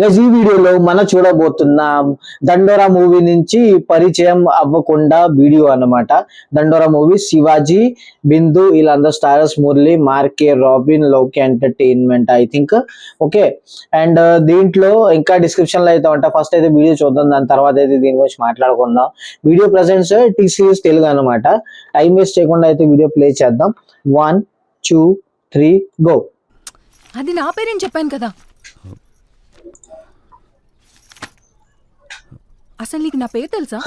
Guys ఈ వీడియోలో మనం చూడబోతున్నాం దండోరా మూవీ నుంచి పరిచయం అవ్వకుండా వీడియో అన్నమాట. దండోరా మూవీ శివాజీ, బిందు వీళ్ళందరూ స్టారర్స్, మురళి, మార్కే, రాబిన్, లోకి entertainment I think. Okay, and దీంట్లో ఇంకా డిస్క్రిప్షన్ లో అయితే ఉంటా. ఫస్ట్ అయితే వీడియో చూద్దాం, దాని తర్వాత అయితే దీని గురించి మాట్లాడుకుందాం. Video presents T series Telugu అనమాట. టైం వేస్ట్ చేయకుండా అయితే వీడియో ప్లే చేద్దాం. 1 2 3 గో. అది నా పేరేం చెప్పాను కదా. అసలు నీకు నా పేరు తెలుసా?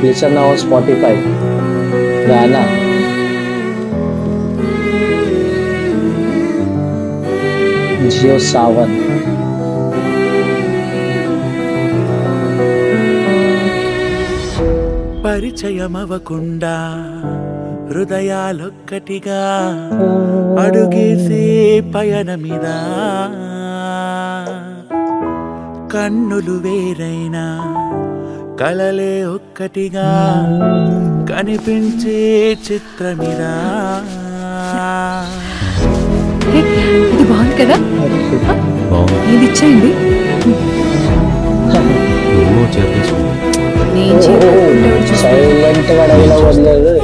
Listen now on Spotify. Gaana. Jio Sawan. పరిచయమవకుండా హృదయాలొక్కటిగా అడుగేసే పయనమిద, కన్నులు వేరైనా కలలే ఒక్కటిగా కనిపించే చిత్రమిదా. ఇది బాగుంది కదా, ఇది ఇచ్చేయండి.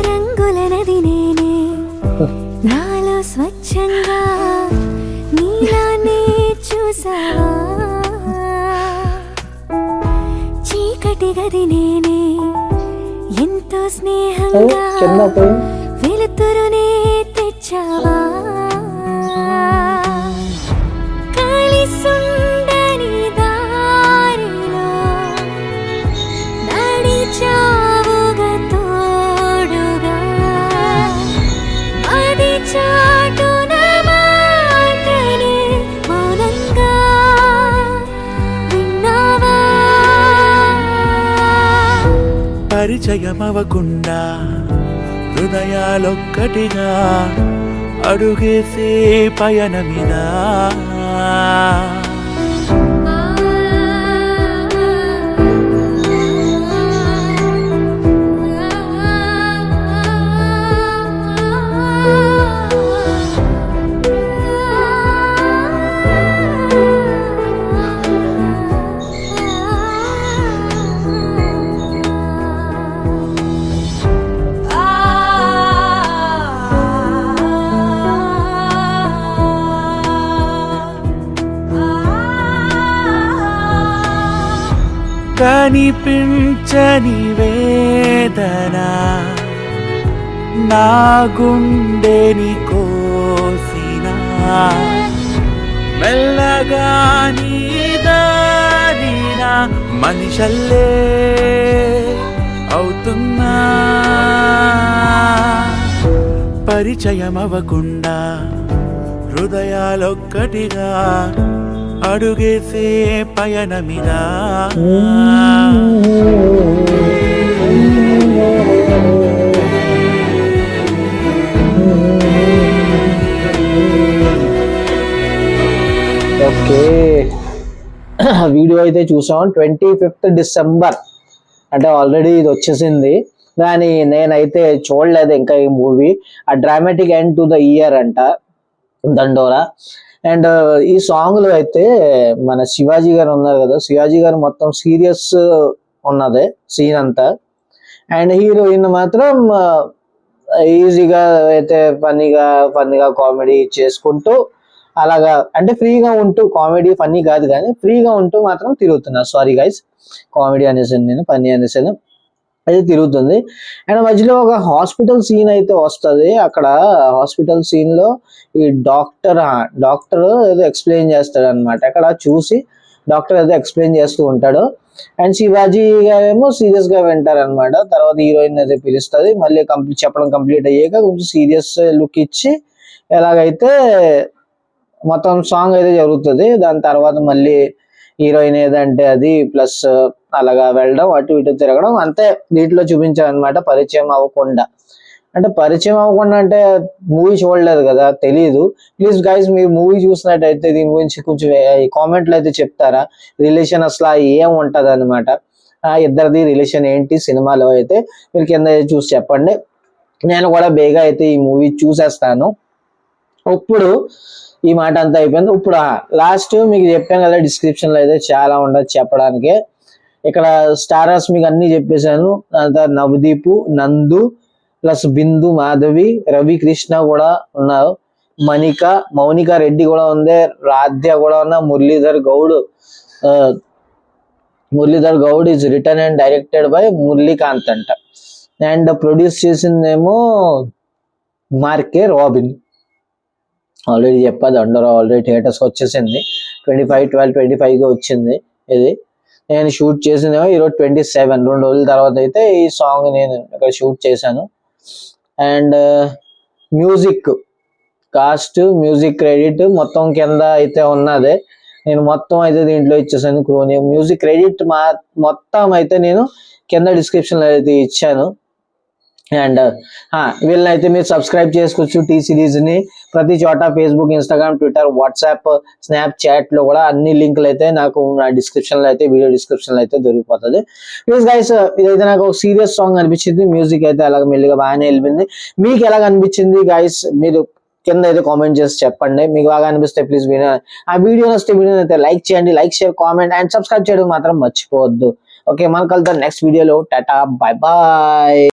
రంగుల నది నేనే, నాలో స్వచ్ఛంగా నీలానే చూసావా. చీకటి గది నేనే, ఎంతో స్నేహంగా వెలుతురునే తెచ్చావా. పరిచయమవకుండా హృదయాలొక్కటిగా అడుగేసే పయనమిదా. కనిపించని వేదన నా గుండెని కోసిన, మెల్లగా నీ దారిన మనిషల్లే అవుతున్నా. పరిచయమవకుండా హృదయాలొక్కటిగా అడుగేసే పయనమిదా. ఓకే, వీడియో అయితే చూసాం 25th డిసెంబర్, అంటే ఆల్రెడీ ఇది వచ్చేసింది. కానీ నేనైతే చూడలేదు ఇంకా ఈ మూవీ. ఆ dramatic end to the year అంట దండోరా. అండ్ ఈ సాంగ్ లో అయితే మన శివాజీ గారు ఉన్నారు కదా, శివాజీ గారు మొత్తం సీరియస్ ఉన్నది సీన్ అంతా. అండ్ హీరోయిన్ మాత్రం ఈజీగా అయితే ఫన్నీగా కామెడీ చేసుకుంటూ అలాగా, అంటే ఫ్రీగా ఉంటూ, కామెడీ ఫన్నీ కాదు కానీ ఫ్రీగా ఉంటూ మాత్రం తిరుగుతున్నారు. సారీ గైస్, కామెడీ అనేసాను నేను, ఫన్నీ అనేసాను. అయితే తిరుగుతుంది. అండ్ మధ్యలో ఒక హాస్పిటల్ సీన్ అయితే వస్తుంది. అక్కడ హాస్పిటల్ సీన్ లో ఈ డాక్టర్ ఏదో ఎక్స్ప్లెయిన్ చేస్తాడు అనమాట. అక్కడ చూసి డాక్టర్ ఏదో ఎక్స్ప్లెయిన్ చేస్తూ ఉంటాడు. అండ్ శివాజీ గారేమో సీరియస్ గా వింటారు అనమాట. తర్వాత హీరోయిన్ అయితే పిలుస్తుంది. మళ్ళీ చెప్పడం కంప్లీట్ అయ్యాక కొంచెం సీరియస్ లుక్ ఇచ్చి ఎలాగైతే మొత్తం సాంగ్ అయితే జరుగుతుంది. దాని తర్వాత మళ్ళీ హీరోయిన్ ఏదంటే అది ప్లస్ అలాగా వెళ్ళడం, అటు ఇటు తిరగడం, అంతే దీంట్లో చూపించారు అనమాట. పరిచయం అవ్వకుండా, అంటే పరిచయం అవ్వకుండా అంటే మూవీ చూడలేదు కదా, తెలియదు. ప్లీజ్ గైస్, మీరు మూవీ చూసినట్టయితే దీని గురించి కొంచెం కామెంట్లు అయితే చెప్తారా, రిలేషన్ అసలు ఏం ఉంటది అనమాట. ఇద్దరిది రిలేషన్ ఏంటి సినిమాలో అయితే మీరు కింద చూసి చెప్పండి. నేను కూడా బేగా అయితే ఈ మూవీ చూసేస్తాను. ఇప్పుడు ఈ మాట అంతా అయిపోయింది. ఇప్పుడు లాస్ట్ మీకు చెప్పాను కదా, డిస్క్రిప్షన్ లో అయితే చాలా ఉండదు చెప్పడానికి. ఇక్కడ స్టారర్స్ మీకు అన్ని చెప్పేశాను. అంతా నవదీప్, నందు ప్లస్ బిందు, మాధవి, రవి కృష్ణ కూడా ఉన్నారు, మౌనిక రెడ్డి కూడా ఉంది, రాధ్య కూడా ఉన్నా, Muralidhar Goud is written and directed by Muralikanth అంట. అండ్ ప్రొడ్యూస్ చేసిందేమో మార్కే రాబిన్. ఆల్రెడీ చెప్పాది, అందరూ ఆల్రెడీ థియేటర్స్ వచ్చేసింది. 25/12/25 వచ్చింది ఇది. నేను షూట్ చేసిందేమో ఈరోజు 27, 2 రోజుల తర్వాత అయితే ఈ సాంగ్ నేను ఇక్కడ షూట్ చేశాను. And music cost, music credit మొత్తం కింద అయితే ఉన్నది. నేను మొత్తం అయితే దీంట్లో ఇచ్చేసాను. మ్యూజిక్ క్రెడిట్ మొత్తం అయితే నేను కింద డిస్క్రిప్షన్ లో అయితే ఇచ్చాను. అండ్ వీళ్ళని అయితే మీరు సబ్స్క్రైబ్ చేసుకోవచ్చు. టీ సిరీస్ ని ప్రతి చోట Facebook, Instagram, Twitter, WhatsApp, Snapchat లో కూడా అన్ని లింకులు అయితే నాకు నా డిస్క్రిప్షన్ లో అయితే, వీడియో డిస్క్రిప్షన్ లో అయితే దొరికిపోతుంది. ప్లీజ్ గైస్, ఇదైతే నాకు ఒక సీరియస్ సాంగ్ అనిపించింది. మ్యూజిక్ అయితే అలాగ మెల్లిగా బాగానే వెళ్ళింది. మీకు ఎలాగ అనిపించింది గైస్? మీరు కింద అయితే కామెంట్ చేసి చెప్పండి. మీకు బాగా అనిపిస్తే ప్లీజ్ ఆ వీడియో వస్తే వీడియో అయితే లైక్ చేయండి. Like, share, comment and subscribe చేయడం మాత్రం మర్చిపోవద్దు. ఓకే, మనం కలుద్దాం నెక్స్ట్ వీడియోలో. Tata, bye bye.